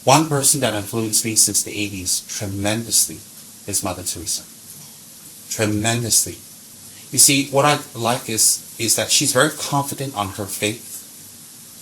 One person that influenced me since the 80s tremendously is Mother Teresa. Tremendously. You see, what I like is that she's very confident on her faith,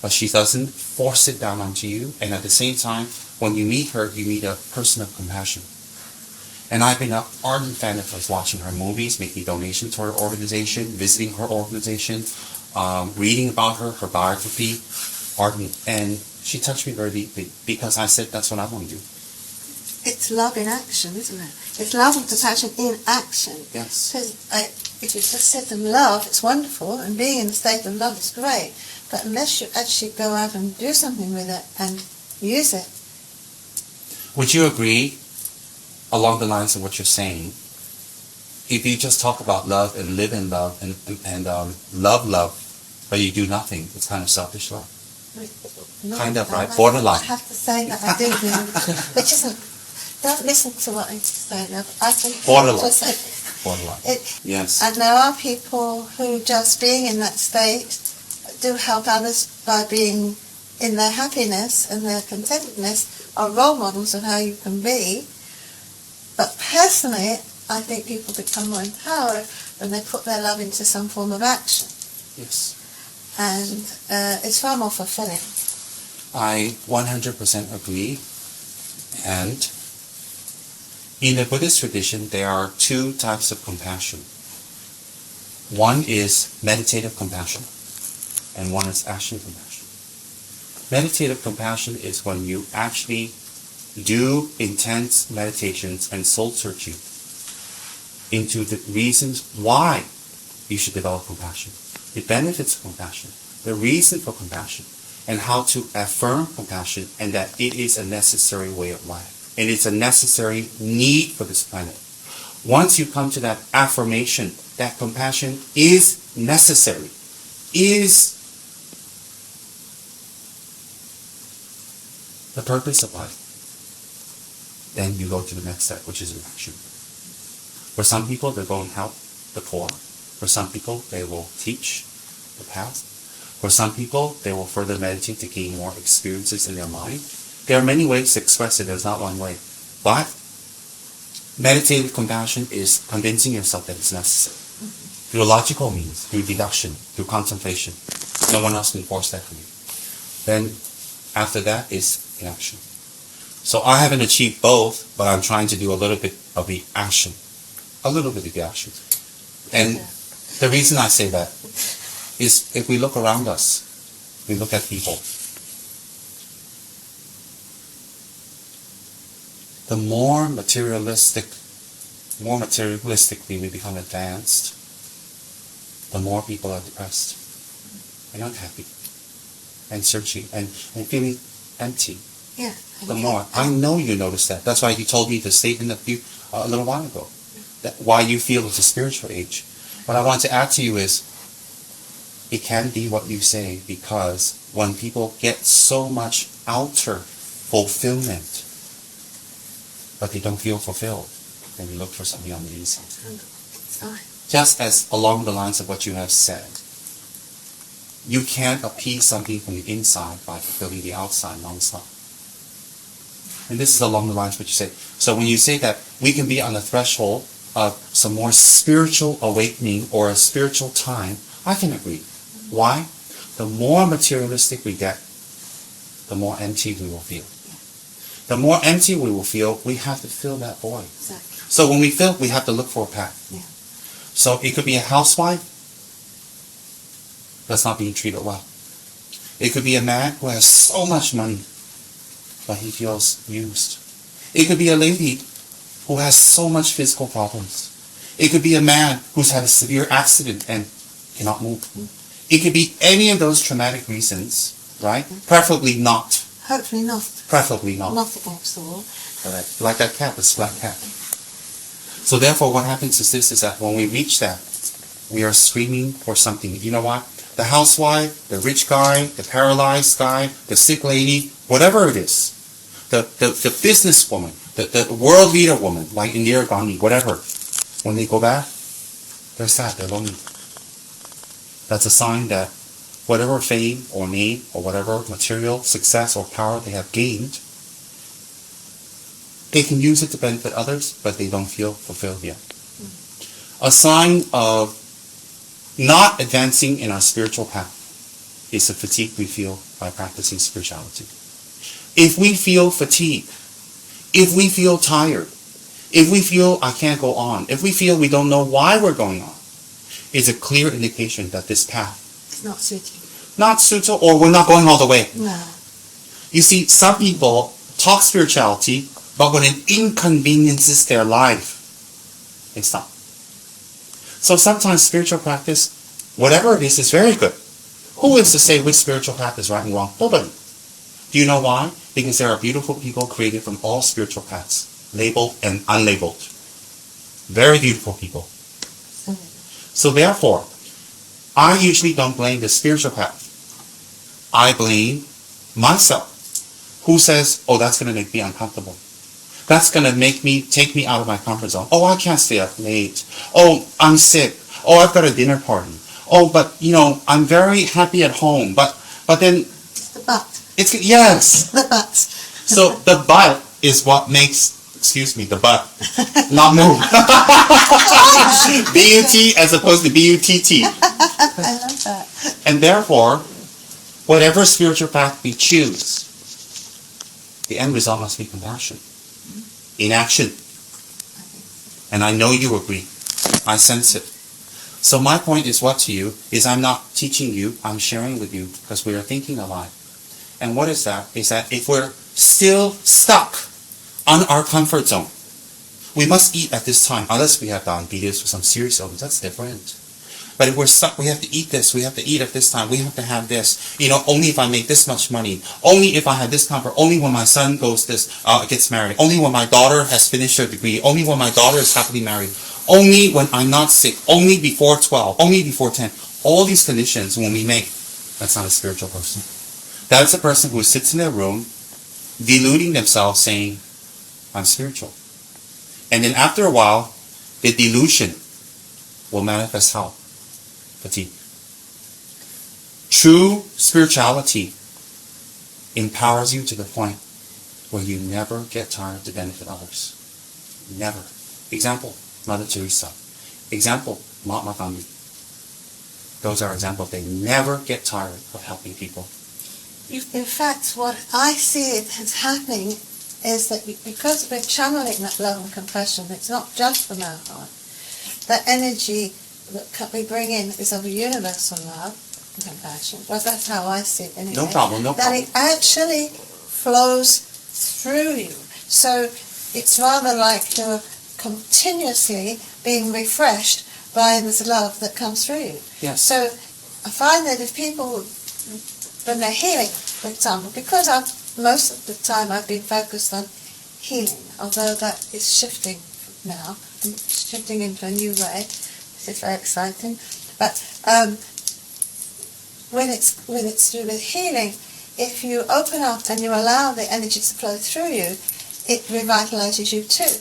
but she doesn't force it down onto you. And at the same time, when you meet her, you meet a person of compassion. And I've been an ardent fan of her, watching her movies, making donations to her organization, visiting her organization, reading about her biography, ardent. And she touched me very deeply because I said, that's what I want to do. It's love in action, isn't it? It's love and compassion in action. Yes. If you just said them love, it's wonderful, and being in the state of love is great. But unless you actually go out and do something with it and use it. Would you agree, along the lines of what you're saying, if you just talk about love and live in love and love, but you do nothing, it's kind of selfish love? Kind of, right? Borderline. I have to say that I do, which isn't. Don't listen to what I say, love. I think borderline. Borderline. Yes. And there are people who, just being in that state, do help others by being in their happiness and their contentedness, are role models of how you can be. But personally, I think people become more empowered when they put their love into some form of action. Yes. And it's far more fulfilling. I 100% agree. And in the Buddhist tradition, there are two types of compassion. One is meditative compassion, and one is action compassion. Meditative compassion is when you actually do intense meditations and soul searching into the reasons why you should develop compassion, the benefits of compassion, the reason for compassion, and how to affirm compassion, and that it is a necessary way of life. And it's a necessary need for this planet. Once you come to that affirmation that compassion is necessary, is the purpose of life, then you go to the next step, which is action. For some people, they're going to help the poor. For some people, they will teach the path. For some people, they will further meditate to gain more experiences in their mind. There are many ways to express it. There's not one way. But meditative compassion is convincing yourself that it's necessary. Through logical means, through deduction, through contemplation. No one else can force that for you. Then after that is inaction. So I haven't achieved both, but I'm trying to do a little bit of the action. A little bit of the action. And the reason I say that is if we look around us, we look at people. The more materialistically we become advanced, the more people are depressed and unhappy and searching and feeling empty. Yeah. The more. I know you noticed that. That's why you told me the statement a little while ago. That why you feel it's a spiritual age. What I want to add to you is, it can be what you say, because when people get so much outer fulfillment, but they don't feel fulfilled, then you look for something on the inside. Just as along the lines of what you have said, you can't appease something from the inside by fulfilling the outside non-stop. And this is along the lines of what you say. So when you say that we can be on the threshold of some more spiritual awakening or a spiritual time, I can agree. Why? The more materialistic we get, the more empty we will feel. The more empty we will feel, we have to fill that void. Exactly. So when we fill, we have to look for a path. Yeah. So it could be a housewife that's not being treated well. It could be a man who has so much money, but he feels used. It could be a lady who has so much physical problems. It could be a man who's had a severe accident and cannot move. It could be any of those traumatic reasons, right? Preferably not. Hopefully not. Preferably not. Not against the wall. Correct. Like that cat, this black cat. So therefore, what happens is this, is that when we reach that, we are screaming for something. You know what? The housewife, the rich guy, the paralyzed guy, the sick lady, whatever it is, the businesswoman, the world leader woman, like Indira Gandhi, whatever, when they go back, they're sad, they're lonely. That's a sign that whatever fame or name or whatever material success or power they have gained They can use it to benefit others, but they don't feel fulfilled yet. A sign of not advancing in our spiritual path is the fatigue we feel by practicing spirituality. If we feel fatigue, if we feel tired, if we feel I can't go on, if we feel we don't know why we're going on, it's a clear indication that this path It's not suiting. not suitable, or we're not going all the way. No. You see, some people talk spirituality, but when it inconveniences their life, they stop. So sometimes spiritual practice, whatever it is very good. Who is to say which spiritual path is right and wrong? Nobody. Do you know why? Because there are beautiful people created from all spiritual paths, labeled and unlabeled. Very beautiful people. So therefore, I usually don't blame the spiritual path. I blame myself, who says, oh, that's going to make me uncomfortable. That's going to take me out of my comfort zone. Oh, I can't stay up late. Oh, I'm sick. Oh, I've got a dinner party. Oh, but, I'm very happy at home. But then... It's the but. Yes. The but. So the but is what makes, the but not move. B-U-T as opposed to B-U-T-T. I love that. And therefore, whatever spiritual path we choose, the end result must be compassion. In action. And I know you agree. I sense it. So my point is what to you is I'm not teaching you, I'm sharing with you because we are thinking alike. And what is that? Is that if we're still stuck on our comfort zone, we must eat at this time, unless we have diabetes or some serious illness, that's different. But if we're stuck, we have to eat this, we have to eat at this time, we have to have this, only if I make this much money, only if I have this comfort, only when my son gets married, only when my daughter has finished her degree, only when my daughter is happily married, only when I'm not sick, only before 12, only before 10. All these conditions when we make, that's not a spiritual person. That's a person who sits in their room, deluding themselves, saying, I'm spiritual. And then after a while, the delusion will manifest how? Fatigue. True spirituality empowers you to the point where you never get tired to benefit others. Never. Example, Mother Teresa. Example, Mahatma Gandhi. Those are examples. They never get tired of helping people. In fact, what I see it as happening is that because we're channeling that love and compassion, it's not just from our heart. That energy that we bring in is of universal love and compassion. Well, that's how I see it anyway. No problem. That it actually flows through you. So it's rather like you're continuously being refreshed by this love that comes through you. Yes. So I find that if people, when they're healing, for example, because most of the time I've been focused on healing, although that is shifting now, shifting into a new way, which is very exciting. But when it's through the healing, if you open up and you allow the energy to flow through you, it revitalizes you too.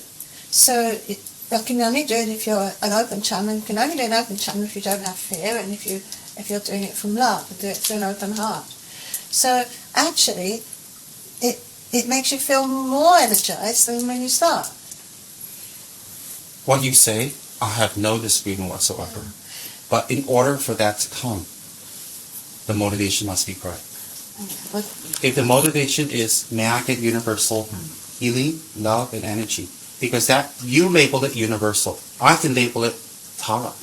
So you can only do it if you're an open channel. You can only do an open channel if you don't have fear, and if you're doing it from love, and do it through an open heart. So actually, it makes you feel more energized than when you start. What you say, I have no disagreement whatsoever. But in order for that to come, the motivation must be correct. If the motivation is, may I get universal healing, love, and energy, because that you labeled it universal. I can label it Tara.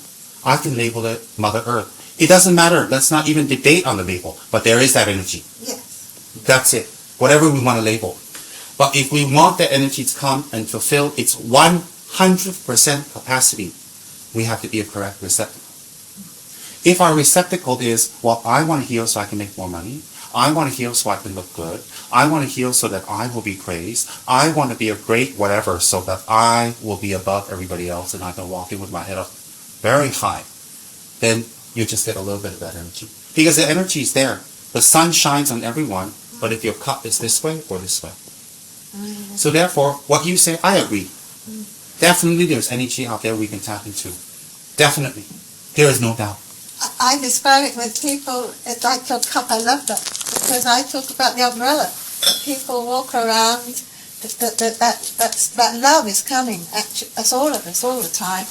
I can label it Mother Earth. It doesn't matter. Let's not even debate on the label. But there is that energy. Yes. That's it. Whatever we want to label. But if we want that energy to come and fulfill its 100% capacity, we have to be a correct receptacle. If our receptacle is, well, I want to heal so I can make more money. I want to heal so I can look good. I want to heal so that I will be praised. I want to be a great whatever so that I will be above everybody else and I can walk in with my head up very high. Then you just get a little bit of that energy. Because the energy is there. The sun shines on everyone, but if your cup is this way or this way. So therefore, what you say, I agree. Definitely there's energy out there we can tap into. Definitely. There is no doubt. I describe it with people, it's like your cup, I love that, because I talk about the umbrella. People walk around that love is coming at us, all of us, all the time.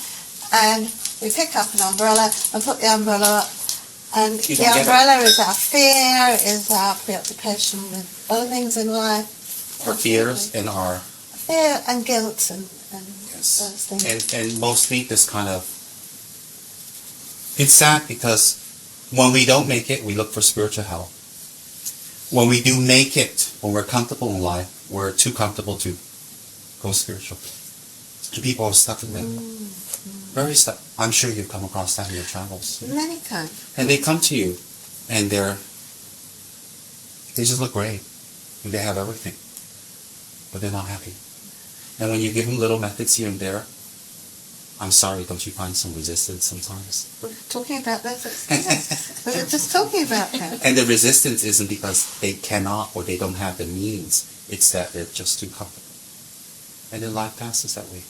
And we pick up an umbrella and put the umbrella up. And the umbrella is our fear, is our preoccupation with other things in life. Our fears and our... Fear and guilt and Yes. those things. And mostly this kind of... It's sad because when we don't make it, we look for spiritual help. When we do make it, when we're comfortable in life, we're too comfortable to go spiritual. And people are stuck in that. Very stuck. I'm sure you've come across that in your travels. Many times. And they come to you, and they just look great. And they have everything. But they're not happy. And when you give them little methods here and there, I'm sorry, don't you find some resistance sometimes? We're talking about that. We were just talking about that. And the resistance isn't because they cannot or they don't have the means. It's that they're just too comfortable. And then life passes that way.